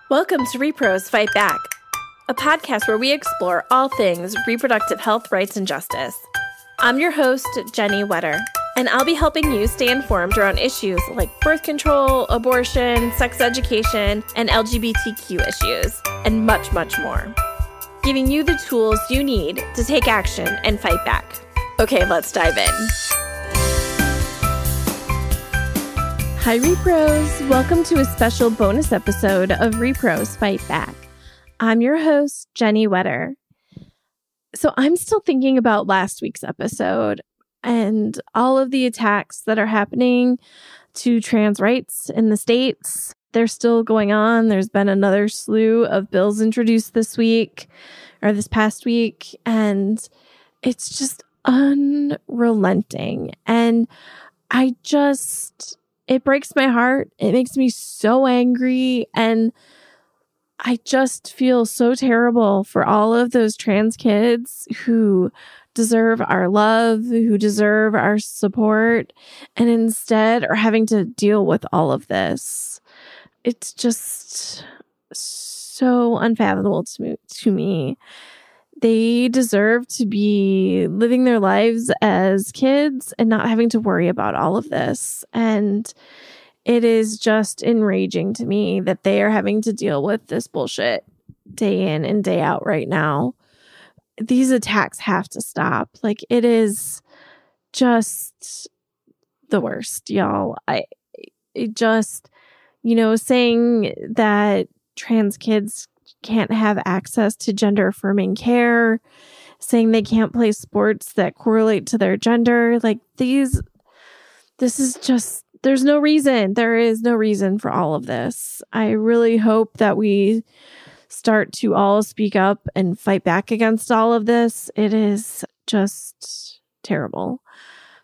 Welcome to rePROs Fight Back, a podcast where we explore all things reproductive health, rights, and justice. I'm your host, Jenny Wetter, and I'll be helping you stay informed around issues like birth control, abortion, sex education, and LGBTQ issues, and much, much more. Giving you the tools you need to take action and fight back. Okay, let's dive in. Hi, rePROs. Welcome to a special bonus episode of rePROs Fight Back. I'm your host, Jenny Wetter. So I'm still thinking about last week's episode and all of the attacks that are happening to trans rights in the States. They're still going on. There's been another slew of bills introduced this week or this past week, and it's just unrelenting. And it breaks my heart. It makes me so angry. And I just feel so terrible for all of those trans kids who deserve our love, who deserve our support, and instead are having to deal with all of this. It's just so unfathomable to me. They deserve to be living their lives as kids and not having to worry about all of this. And it is just enraging to me that they are having to deal with this bullshit day in and day out right now. These attacks have to stop. Like, it is just the worst, y'all. Saying that trans kids can't have access to gender affirming care, saying they can't play sports that correlate to their gender. Like, this is just, there's no reason. There is no reason for all of this. I really hope that we start to all speak up and fight back against all of this. It is just terrible.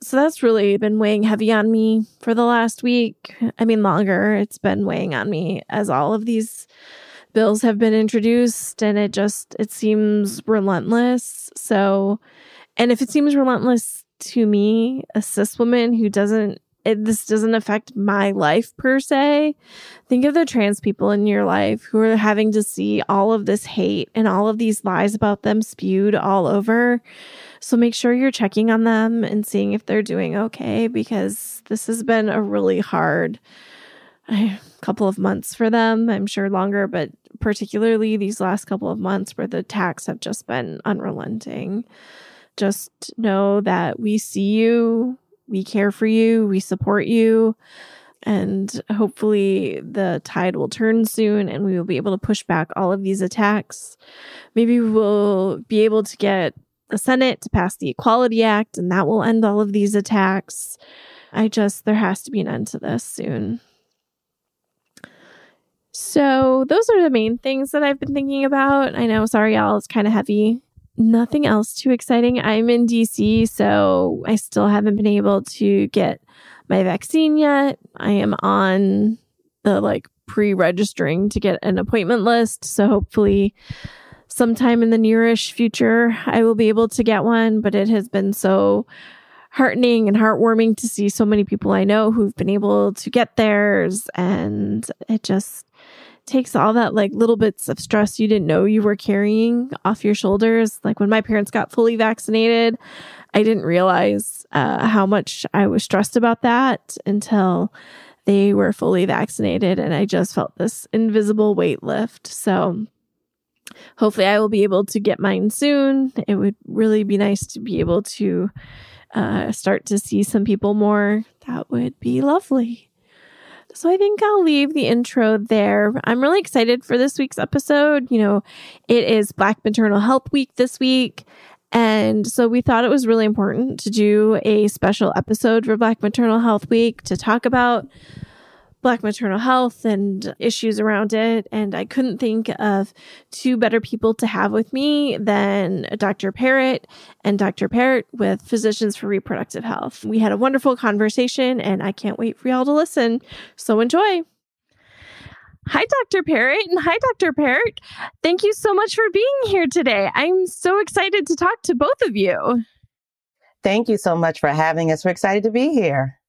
So that's really been weighing heavy on me for the last week. I mean, longer. It's been weighing on me as all of these bills have been introduced, and it seems relentless. So, and if it seems relentless to me, a cis woman who this doesn't affect my life per se, think of the trans people in your life who are having to see all of this hate and all of these lies about them spewed all over. So make sure you're checking on them and seeing if they're doing okay, because this has been a really hard couple of months for them. I'm sure longer, but particularly these last couple of months where the attacks have just been unrelenting. Just know that we see you, we care for you, we support you, and hopefully the tide will turn soon and we will be able to push back all of these attacks. Maybe we'll be able to get the Senate to pass the Equality Act, and that will end all of these attacks. There has to be an end to this soon. So those are the main things that I've been thinking about. I know, sorry, y'all, it's kind of heavy. Nothing else too exciting. I'm in DC, so I still haven't been able to get my vaccine yet. I am on the pre-registering to get an appointment list. So hopefully sometime in the nearish future, I will be able to get one. But it has been so heartening and heartwarming to see so many people I know who've been able to get theirs. And it just takes all that little bits of stress you didn't know you were carrying off your shoulders. Like when my parents got fully vaccinated, I didn't realize how much I was stressed about that until they were fully vaccinated. And I just felt this invisible weight lift. So hopefully I will be able to get mine soon. It would really be nice to be able to start to see some people more. That would be lovely. So I think I'll leave the intro there. I'm really excited for this week's episode. It is Black Maternal Health Week this week. And so we thought it was really important to do a special episode for Black Maternal Health Week to talk about Black maternal health and issues around it. And I couldn't think of two better people to have with me than Dr. Perritt and Dr. Peart with Physicians for Reproductive Health. We had a wonderful conversation and I can't wait for y'all to listen. So enjoy. Hi, Dr. Perritt, and hi, Dr. Peart. Thank you so much for being here today. I'm so excited to talk to both of you. Thank you so much for having us. We're excited to be here.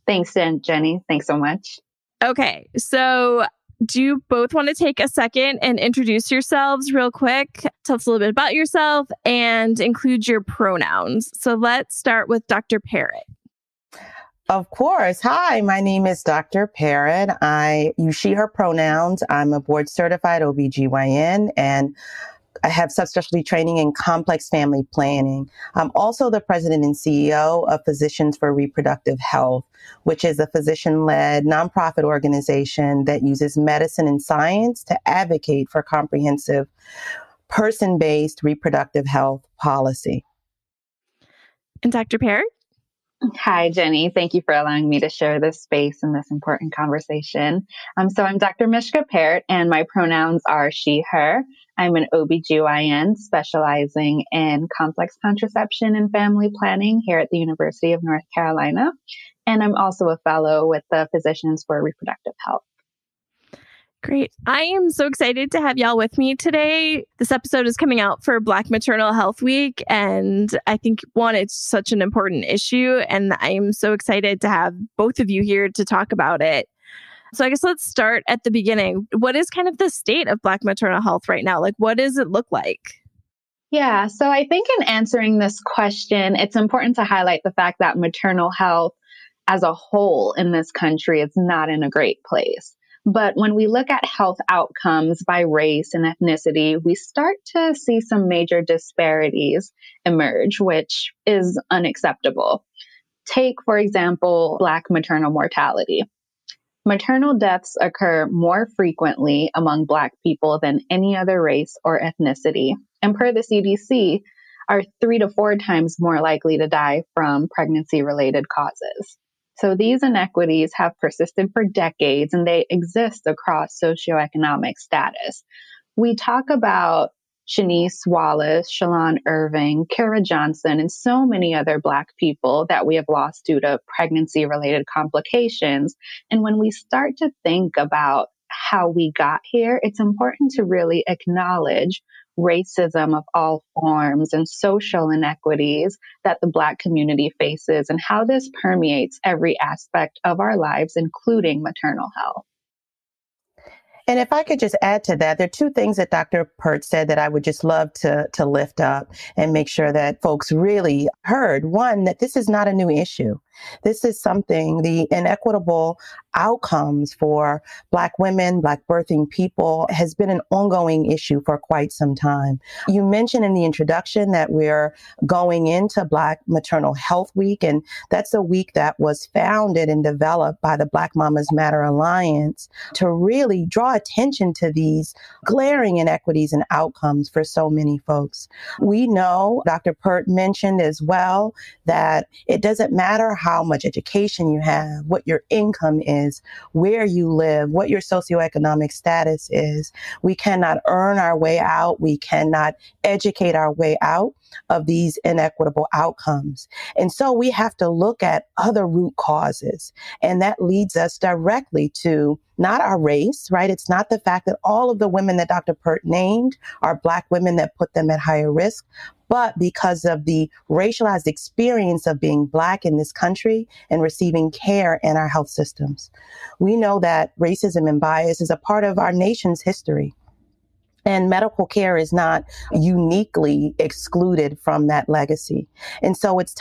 Thanks, Jenny. Thanks so much. Okay, so do you both want to take a second and introduce yourselves real quick? Tell us a little bit about yourself and include your pronouns. So let's start with Dr. Perritt. Of course. Hi, my name is Dr. Perritt. I use she, her pronouns. I'm a board certified OBGYN and I have subspecialty training in complex family planning. I'm also the president and CEO of Physicians for Reproductive Health, which is a physician-led nonprofit organization that uses medicine and science to advocate for comprehensive person-based reproductive health policy. And Dr. Peart? Hi, Jenny. Thank you for allowing me to share this space in this important conversation. So I'm Dr. Mishka S, and my pronouns are she, her. I'm an OBGYN specializing in complex contraception and family planning here at the University of North Carolina. And I'm also a fellow with the Physicians for Reproductive Health. Great. I am so excited to have y'all with me today. This episode is coming out for Black Maternal Health Week. And I think, one, it's such an important issue. And I am so excited to have both of you here to talk about it. So I guess let's start at the beginning. What is kind of the state of Black maternal health right now? Like, what does it look like? Yeah, so I think in answering this question, it's important to highlight the fact that maternal health as a whole in this country is not in a great place. But when we look at health outcomes by race and ethnicity, we start to see some major disparities emerge, which is unacceptable. Take, for example, Black maternal mortality. Maternal deaths occur more frequently among Black people than any other race or ethnicity, and per the CDC, are 3 to 4 times more likely to die from pregnancy-related causes. So these inequities have persisted for decades, and they exist across socioeconomic status. We talk about Shanice Wallace, Shalon Irving, Kara Johnson, and so many other Black people that we have lost due to pregnancy-related complications. And when we start to think about how we got here, it's important to really acknowledge racism of all forms and social inequities that the Black community faces and how this permeates every aspect of our lives, including maternal health. And if I could just add to that, there are 2 things that Dr. Peart said that I would just love to lift up and make sure that folks really heard. One, that this is not a new issue. This is something, the inequitable outcomes for Black women, Black birthing people has been an ongoing issue for quite some time. You mentioned in the introduction that we're going into Black Maternal Health Week, and that's a week that was founded and developed by the Black Mamas Matter Alliance to really draw attention to these glaring inequities and outcomes for so many folks. We know, Dr. Peart mentioned as well, that it doesn't matter how much education you have, what your income is, where you live, what your socioeconomic status is. We cannot earn our way out. We cannot educate our way out of these inequitable outcomes. And so we have to look at other root causes. And that leads us directly to not our race, right? It's not the fact that all of the women that Dr. Peart named are Black women that put them at higher risk, but because of the racialized experience of being Black in this country and receiving care in our health systems. We know that racism and bias is a part of our nation's history. And medical care is not uniquely excluded from that legacy. And so it's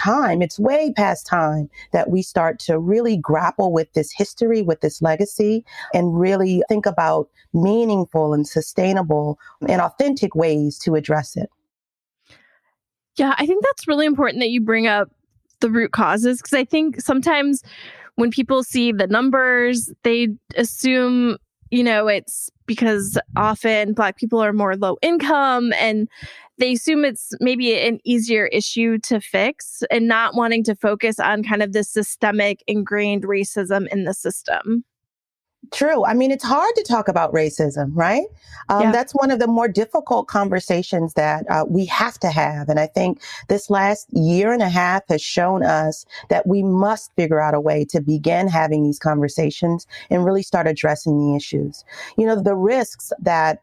way past time that we start to really grapple with this history, with this legacy, and really think about meaningful and sustainable and authentic ways to address it. Yeah, I think that's really important that you bring up the root causes, because I think sometimes when people see the numbers, they assume, it's because often Black people are more low income and they assume it's maybe an easier issue to fix and not wanting to focus on kind of the systemic ingrained racism in the system. True. I mean, it's hard to talk about racism, right? That's one of the more difficult conversations that we have to have. And I think this last year and a half has shown us that we must figure out a way to begin having these conversations and really start addressing the issues. The risks that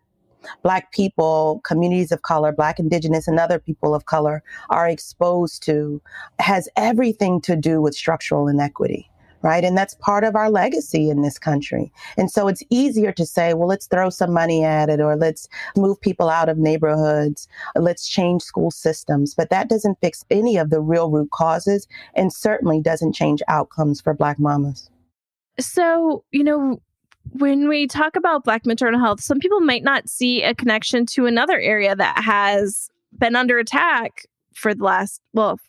Black people, communities of color, Black, Indigenous, and other people of color are exposed to has everything to do with structural inequity. right? And that's part of our legacy in this country. And so it's easier to say, well, let's throw some money at it, or let's move people out of neighborhoods, let's change school systems. But that doesn't fix any of the real root causes, and certainly doesn't change outcomes for Black mamas. So, when we talk about Black maternal health, some people might not see a connection to another area that has been under attack for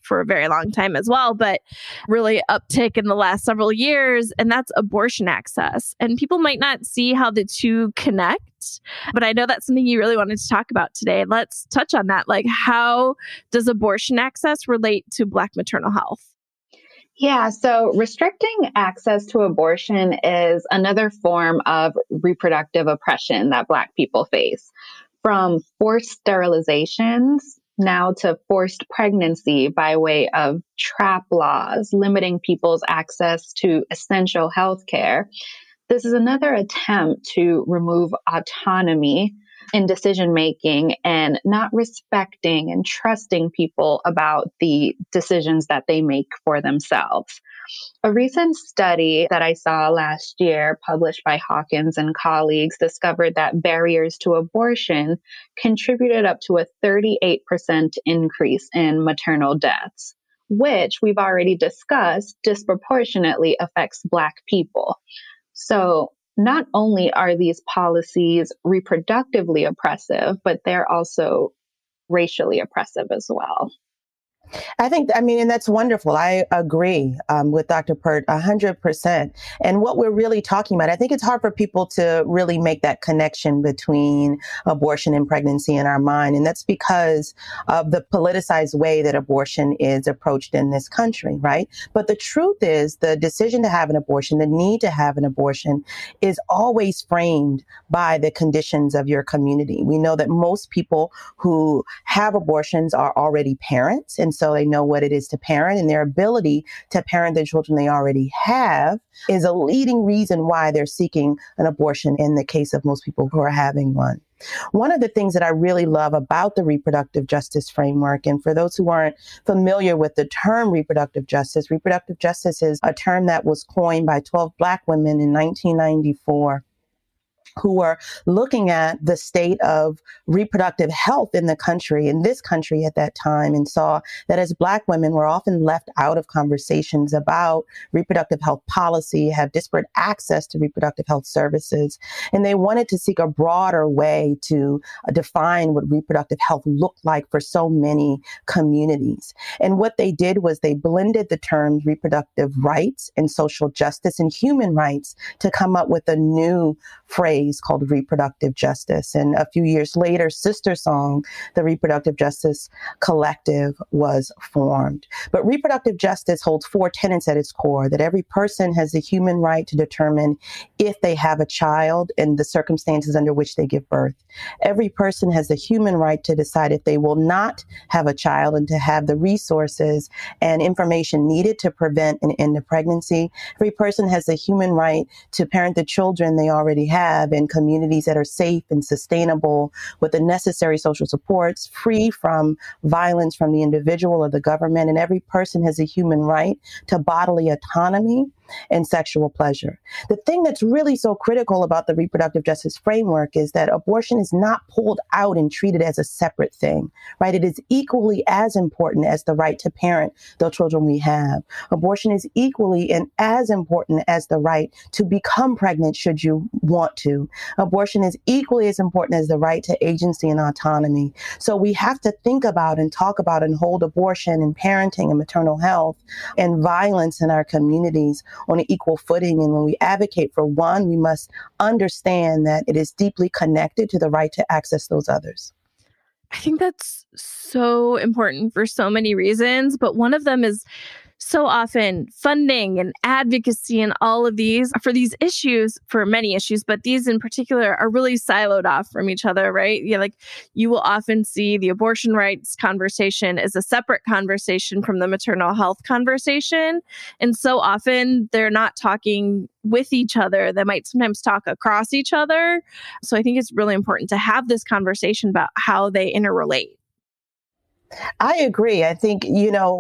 for a very long time as well, but really uptick in the last several years, and that's abortion access. And people might not see how the two connect, but I know that's something you really wanted to talk about today. Let's touch on that. Like, how does abortion access relate to Black maternal health? Yeah, so restricting access to abortion is another form of reproductive oppression that Black people face. From forced sterilizations now to forced pregnancy by way of trap laws, limiting people's access to essential health care. This is another attempt to remove autonomy in decision making and not respecting and trusting people about the decisions that they make for themselves. A recent study that I saw last year, published by Hawkins and colleagues, discovered that barriers to abortion contributed up to a 38% increase in maternal deaths, which we've already discussed disproportionately affects Black people. So not only are these policies reproductively oppressive, but they're also racially oppressive as well. And that's wonderful. I agree with Dr. Peart 100%. And what we're really talking about, I think it's hard for people to really make that connection between abortion and pregnancy in our mind. And that's because of the politicized way that abortion is approached in this country, right? But the truth is the decision to have an abortion, the need to have an abortion is always framed by the conditions of your community. We know that most people who have abortions are already parents, and so they know what it is to parent, and their ability to parent the children they already have is a leading reason why they're seeking an abortion in the case of most people who are having one. One of the things that I really love about the reproductive justice framework, and for those who aren't familiar with the term reproductive justice is a term that was coined by 12 Black women in 1994. Who were looking at the state of reproductive health in this country at that time, and saw that as Black women were often left out of conversations about reproductive health policy, have disparate access to reproductive health services. And they wanted to seek a broader way to define what reproductive health looked like for so many communities. And what they did was they blended the terms reproductive rights and social justice and human rights to come up with a new phrase called reproductive justice. And a few years later, Sister Song, the Reproductive Justice Collective, was formed. But reproductive justice holds four tenets at its core: that every person has the human right to determine if they have a child and the circumstances under which they give birth. Every person has the human right to decide if they will not have a child and to have the resources and information needed to prevent and end a pregnancy. Every person has the human right to parent the children they already have in communities that are safe and sustainable with the necessary social supports, free from violence from the individual or the government. And every person has a human right to bodily autonomy and sexual pleasure. The thing that's really so critical about the reproductive justice framework is that abortion is not pulled out and treated as a separate thing, right? It is equally as important as the right to parent the children we have. Abortion is equally and as important as the right to become pregnant should you want to. Abortion is equally as important as the right to agency and autonomy. So we have to think about and talk about and hold abortion and parenting and maternal health and violence in our communities on an equal footing. And when we advocate for one, we must understand that it is deeply connected to the right to access those others. I think that's so important for so many reasons, but one of them is so often funding and advocacy and all of these for these issues, for many issues, but these in particular are really siloed off from each other, right? Yeah, like you will often see the abortion rights conversation as a separate conversation from the maternal health conversation. And so often they're not talking with each other. They might sometimes talk across each other. So I think it's really important to have this conversation about how they interrelate. I agree. I think,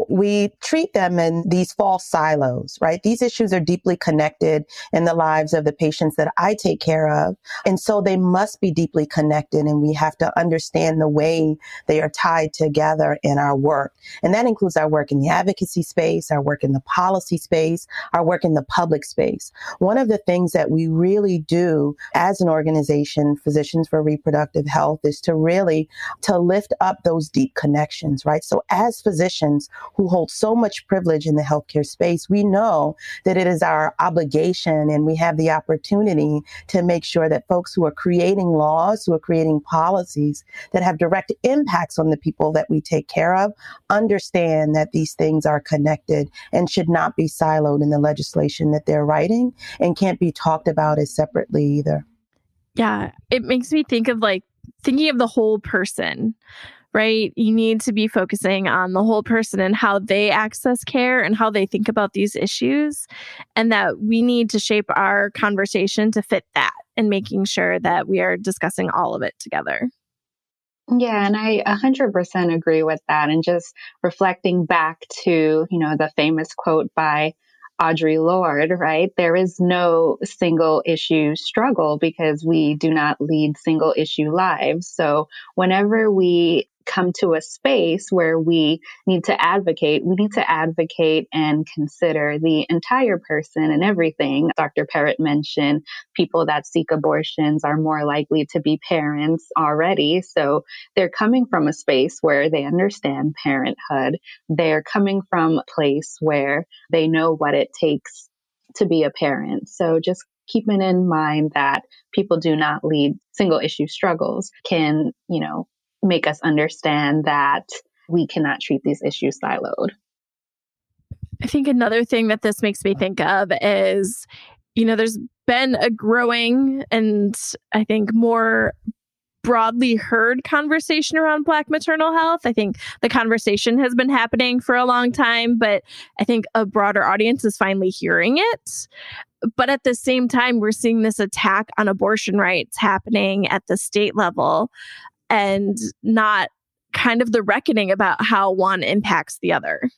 we treat them in these false silos, right? These issues are deeply connected in the lives of the patients that I take care of. And so they must be deeply connected, and we have to understand the way they are tied together in our work. And that includes our work in the advocacy space, our work in the policy space, our work in the public space. One of the things that we really do as an organization, Physicians for Reproductive Health, is to lift up those deep connections, right? So as physicians who hold so much privilege in the healthcare space, we know that it is our obligation, and we have the opportunity to make sure that folks who are creating laws, who are creating policies that have direct impacts on the people that we take care of, understand that these things are connected and should not be siloed in the legislation that they're writing, and can't be talked about as separately either. Yeah, it makes me think of thinking of the whole person, right? You need to be focusing on the whole person and how they access care and how they think about these issues, and that we need to shape our conversation to fit that, and making sure that we are discussing all of it together. Yeah, and I 100% agree with that. And just reflecting back to, the famous quote by Audre Lorde, right? There is no single issue struggle because we do not lead single issue lives. So whenever we come to a space where we need to advocate and consider the entire person and everything. Dr. Perritt mentioned people that seek abortions are more likely to be parents already. So they're coming from a space where they understand parenthood. They're coming from a place where they know what it takes to be a parent. So just keeping in mind that people do not lead single issue struggles can, make us understand that we cannot treat these issues siloed. I think another thing that this makes me think of is, there's been a growing and I think more broadly heard conversation around Black maternal health. I think the conversation has been happening for a long time, but I think a broader audience is finally hearing it. But at the same time, we're seeing this attack on abortion rights happening at the state level, and not kind of the reckoning about how one impacts the other.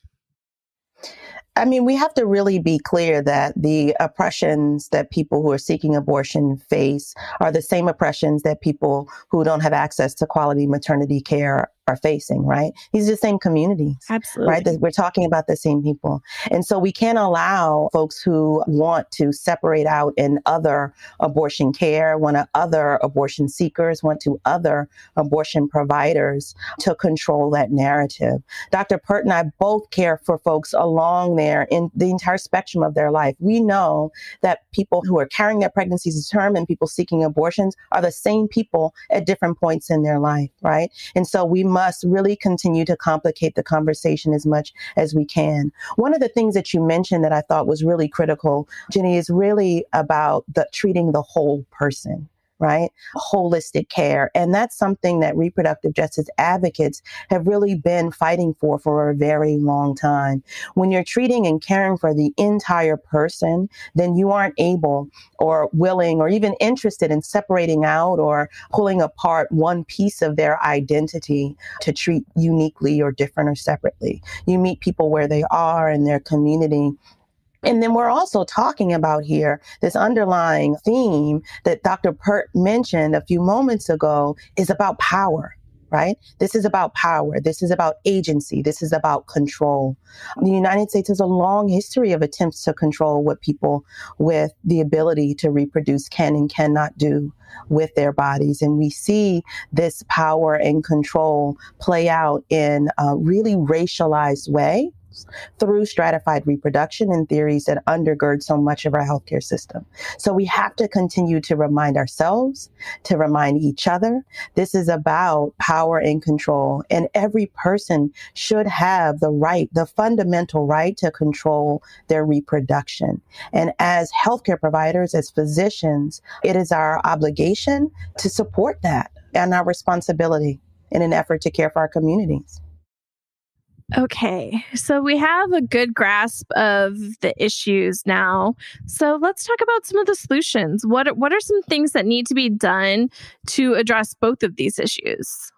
I mean, we have to really be clear that the oppressions that people who are seeking abortion face are the same oppressions that people who don't have access to quality maternity care are facing, right? These are the same communities. Absolutely. Right? We're talking about the same people. And so we can't allow folks who want to separate out in other abortion care, other abortion seekers, other abortion providers to control that narrative. Dr. Peart and I both care for folks along there in the entire spectrum of their life. We know that people who are carrying their pregnancies to term and people seeking abortions are the same people at different points in their life, right? And so we must really continue to complicate the conversation as much as we can. One of the things that you mentioned that I thought was really critical, Jenny, is really about treating the whole person, right? Holistic care. And that's something that reproductive justice advocates have really been fighting for a very long time. When you're treating and caring for the entire person, then you aren't able or willing or even interested in separating out or pulling apart one piece of their identity to treat uniquely or different or separately. You meet people where they are in their community. And then we're also talking about here this underlying theme that Dr. Peart mentioned a few moments ago is about power, right? This is about power. This is about agency. This is about control. The United States has a long history of attempts to control what people with the ability to reproduce can and cannot do with their bodies. And we see this power and control play out in a really racialized way through stratified reproduction and theories that undergird so much of our healthcare system. So we have to continue to remind ourselves, to remind each other, this is about power and control. And every person should have the fundamental right to control their reproduction. And as healthcare providers, as physicians, it is our obligation to support that and our responsibility in an effort to care for our communities. Okay, so we have a good grasp of the issues now. So let's talk about some of the solutions. What are some things that need to be done to address both of these issues?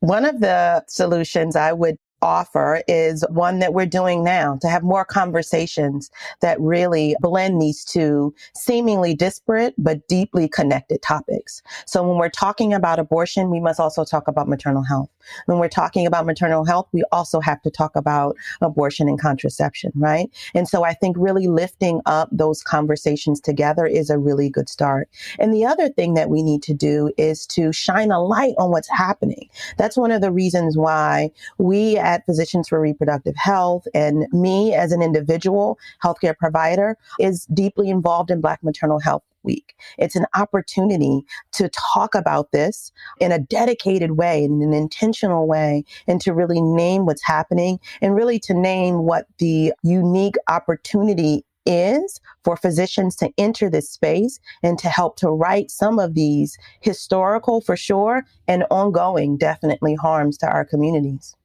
One of the solutions I would offer is one that we're doing now, to have more conversations that really blend these two seemingly disparate but deeply connected topics. So when we're talking about abortion, we must also talk about maternal health. When we're talking about maternal health, we also have to talk about abortion and contraception, right? And so I think really lifting up those conversations together is a really good start. And the other thing that we need to do is to shine a light on what's happening. That's one of the reasons why we at Physicians for Reproductive Health and me as an individual healthcare provider is deeply involved in Black Maternal Health Week. It's an opportunity to talk about this in a dedicated way, in an intentional way, and to really name what's happening and really to name what the unique opportunity is for physicians to enter this space and to help to right some of these historical, for sure, and ongoing, definitely, harms to our communities.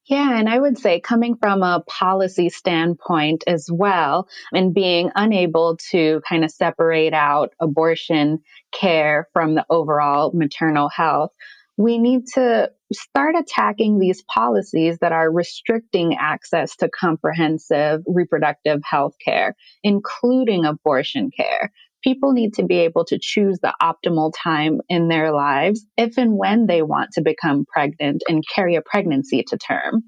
Yeah, and I would say coming from a policy standpoint as well, and being unable to kind of separate out abortion care from the overall maternal health, we need to start attacking these policies that are restricting access to comprehensive reproductive health care, including abortion care. People need to be able to choose the optimal time in their lives if and when they want to become pregnant and carry a pregnancy to term.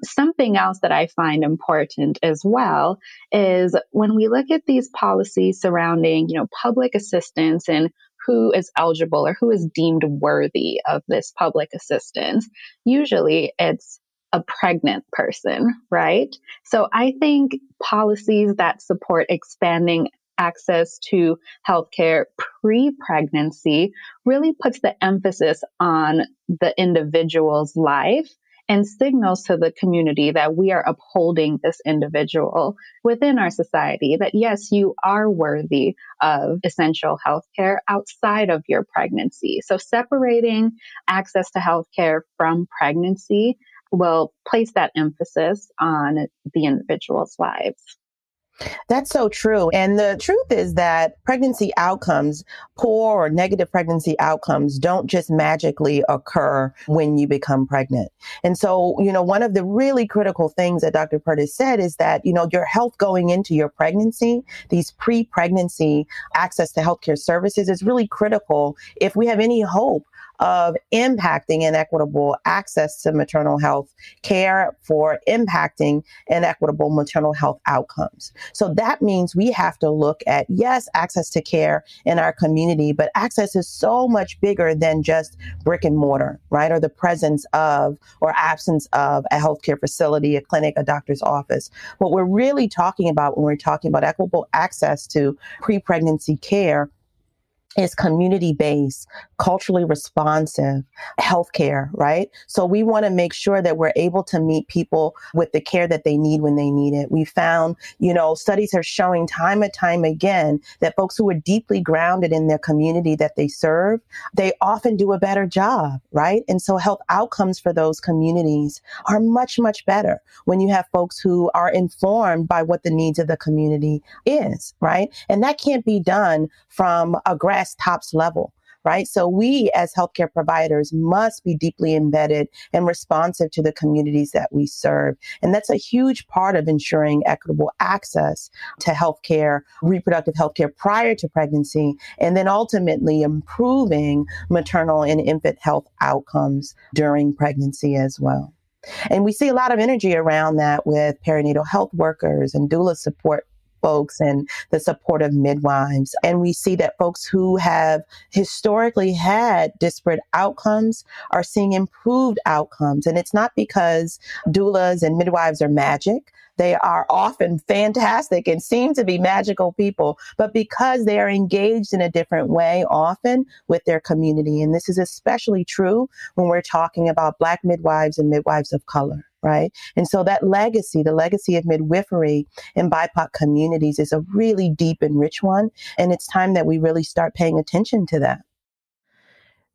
Something else that I find important as well is when we look at these policies surrounding, public assistance and who is eligible or who is deemed worthy of this public assistance, usually it's a pregnant person, right? So I think policies that support expanding access to healthcare pre-pregnancy really puts the emphasis on the individual's life and signals to the community that we are upholding this individual within our society, that yes, you are worthy of essential healthcare outside of your pregnancy. So separating access to healthcare from pregnancy will place that emphasis on the individual's lives. That's so true. And the truth is that pregnancy outcomes, poor or negative pregnancy outcomes, don't just magically occur when you become pregnant. And so, one of the really critical things that Dr. Peart has said is that, your health going into your pregnancy, these pre-pregnancy access to healthcare services is really critical if we have any hope of impacting inequitable access to maternal health care, for impacting inequitable maternal health outcomes. So that means we have to look at, yes, access to care in our community, but access is so much bigger than just brick and mortar, right? Or the presence of or absence of a healthcare facility, a clinic, a doctor's office. What we're really talking about when we're talking about equitable access to pre-pregnancy care is community-based, culturally responsive healthcare, right? So we want to make sure that we're able to meet people with the care that they need when they need it. We found, studies are showing time and time again that folks who are deeply grounded in their community that they serve, they often do a better job, right? And so health outcomes for those communities are much, much better when you have folks who are informed by what the needs of the community is, right? And that can't be done from a grass tops level, right? So we as healthcare providers must be deeply embedded and responsive to the communities that we serve. And that's a huge part of ensuring equitable access to healthcare, reproductive healthcare prior to pregnancy, and then ultimately improving maternal and infant health outcomes during pregnancy as well. And we see a lot of energy around that with perinatal health workers and doula support folks and the support of midwives. And we see that folks who have historically had disparate outcomes are seeing improved outcomes. And it's not because doulas and midwives are magic. They are often fantastic and seem to be magical people, but because they are engaged in a different way often with their community. And this is especially true when we're talking about Black midwives and midwives of color. Right. And so that legacy, the legacy of midwifery in BIPOC communities is a really deep and rich one. And it's time that we really start paying attention to that.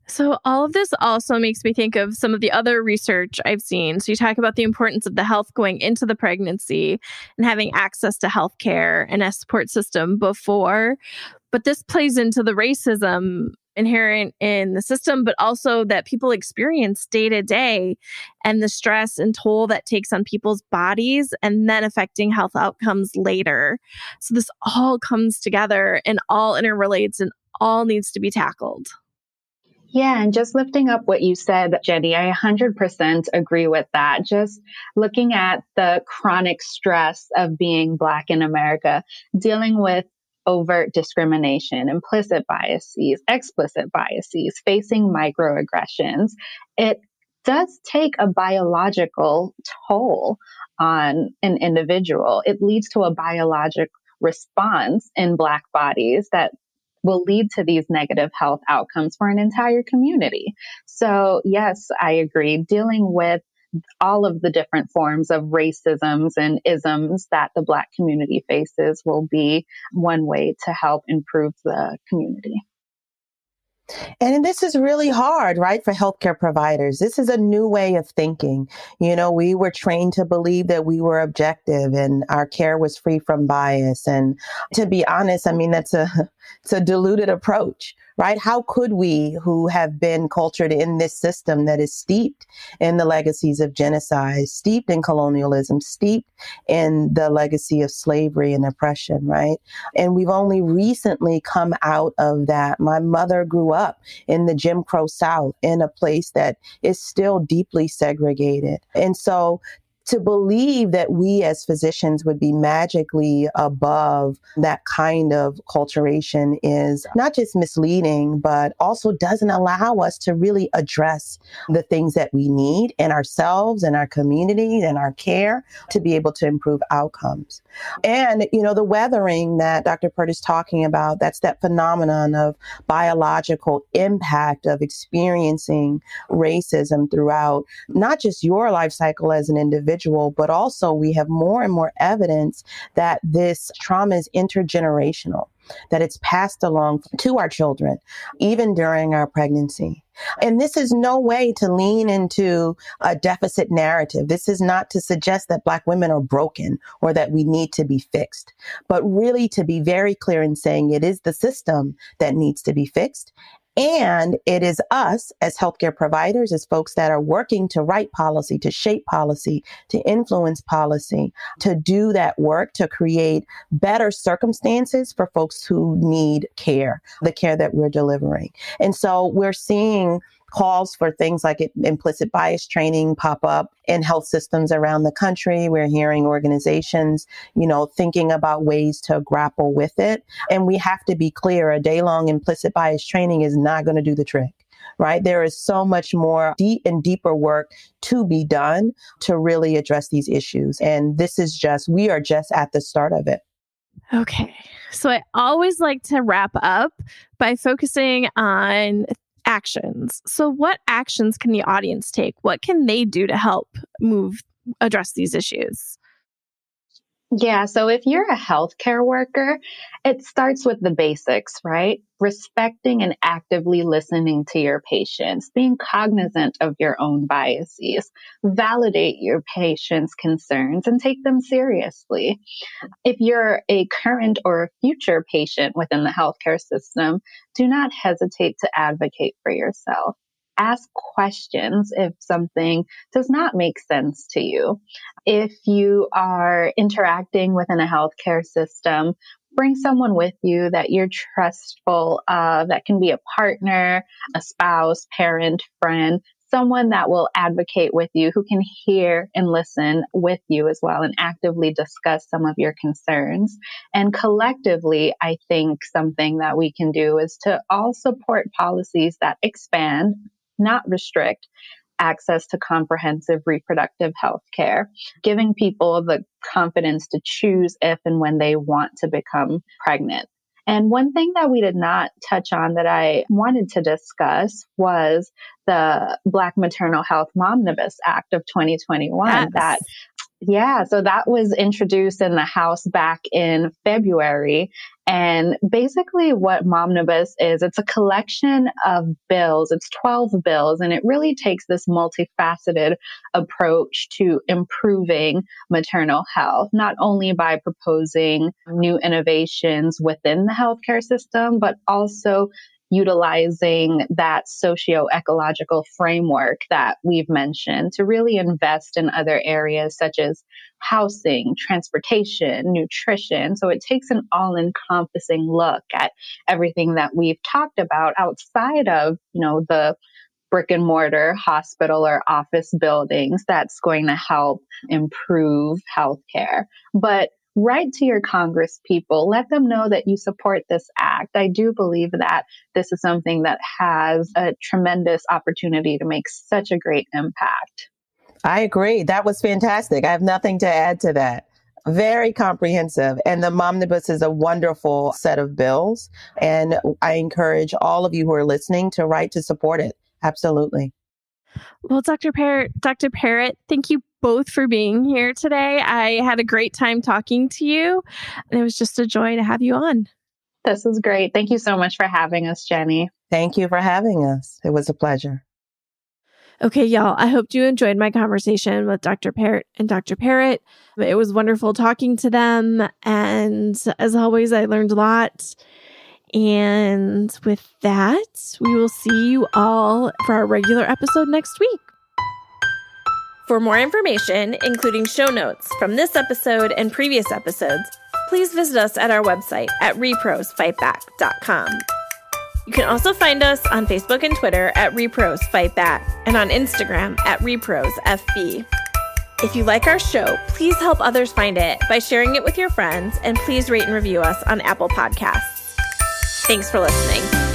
So all of this also makes me think of some of the other research I've seen. So you talk about the importance of the health going into the pregnancy and having access to healthcare and a support system before. But this plays into the racism inherent in the system, but also that people experience day to day, and the stress and toll that takes on people's bodies and then affecting health outcomes later. So this all comes together and all interrelates and all needs to be tackled. Yeah, and just lifting up what you said, Jenny, I 100% agree with that. Just looking at the chronic stress of being Black in America, dealing with overt discrimination, implicit biases, explicit biases, facing microaggressions, it does take a biological toll on an individual. It leads to a biologic response in Black bodies that will lead to these negative health outcomes for an entire community. So yes, I agree. Dealing with all of the different forms of racisms and isms that the Black community faces will be one way to help improve the community. And this is really hard, right, for healthcare providers. This is a new way of thinking. You know, we were trained to believe that we were objective and our care was free from bias. And to be honest, I mean, it's a diluted approach, right? How could we, who have been cultured in this system that is steeped in the legacies of genocide, steeped in colonialism, steeped in the legacy of slavery and oppression, right? And we've only recently come out of that. My mother grew up in the Jim Crow South, in a place that is still deeply segregated. And so to believe that we as physicians would be magically above that kind of culturation is not just misleading, but also doesn't allow us to really address the things that we need in ourselves and our community and our care to be able to improve outcomes. And, you know, the weathering that Dr. Peart is talking about, that's that phenomenon of biological impact of experiencing racism throughout not just your life cycle as an individual, but also we have more and more evidence that this trauma is intergenerational, that it's passed along to our children, even during our pregnancy. And this is no way to lean into a deficit narrative. This is not to suggest that Black women are broken or that we need to be fixed, but really to be very clear in saying it is the system that needs to be fixed. And it is us as healthcare providers, as folks that are working to write policy, to shape policy, to influence policy, to do that work, to create better circumstances for folks who need care, the care that we're delivering. And so we're seeing calls for things like implicit bias training pop up in health systems around the country. We're hearing organizations, you know, thinking about ways to grapple with it. And we have to be clear, a day-long implicit bias training is not going to do the trick, right? There is so much more deep and deeper work to be done to really address these issues. And this is we are just at the start of it. Okay. So I always like to wrap up by focusing on actions. So what actions can the audience take? What can they do to help address these issues? Yeah, so if you're a healthcare worker, it starts with the basics, right? Respecting and actively listening to your patients, being cognizant of your own biases, validate your patients' concerns and take them seriously. If you're a current or a future patient within the healthcare system, do not hesitate to advocate for yourself. Ask questions if something does not make sense to you. If you are interacting within a healthcare system, bring someone with you that you're trustful of, that can be a partner, a spouse, parent, friend, someone that will advocate with you, who can hear and listen with you as well and actively discuss some of your concerns. And collectively, I think something that we can do is to all support policies that expand, not restrict, access to comprehensive reproductive health care, giving people the confidence to choose if and when they want to become pregnant. And one thing that we did not touch on that I wanted to discuss was the Black Maternal Health Momnibus Act of 2021. Yes. So that was introduced in the House back in February. And basically what Momnibus is, it's a collection of bills. It's 12 bills, and it really takes this multifaceted approach to improving maternal health, not only by proposing new innovations within the healthcare system, but also utilizing that socio-ecological framework that we've mentioned to really invest in other areas such as housing, transportation, nutrition. So it takes an all-encompassing look at everything that we've talked about outside of, the brick and mortar hospital or office buildings that's going to help improve healthcare. But write to your Congress people, let them know that you support this act. I do believe that this is something that has a tremendous opportunity to make such a great impact. I agree. That was fantastic. I have nothing to add to that. Very comprehensive. And the Momnibus is a wonderful set of bills. And I encourage all of you who are listening to write to support it. Absolutely. Well, Dr. Perritt, thank you both for being here today. I had a great time talking to you, and it was just a joy to have you on. This was great. Thank you so much for having us, Jenny. Thank you for having us. It was a pleasure. Okay, y'all, I hope you enjoyed my conversation with Dr. Peart and Dr. Perritt. It was wonderful talking to them. And as always, I learned a lot. And with that, we will see you all for our regular episode next week. For more information, including show notes from this episode and previous episodes, please visit us at our website at reprosfightback.com. You can also find us on Facebook and Twitter at reprosfightback and on Instagram at reprosfb. If you like our show, please help others find it by sharing it with your friends, and please rate and review us on Apple Podcasts. Thanks for listening.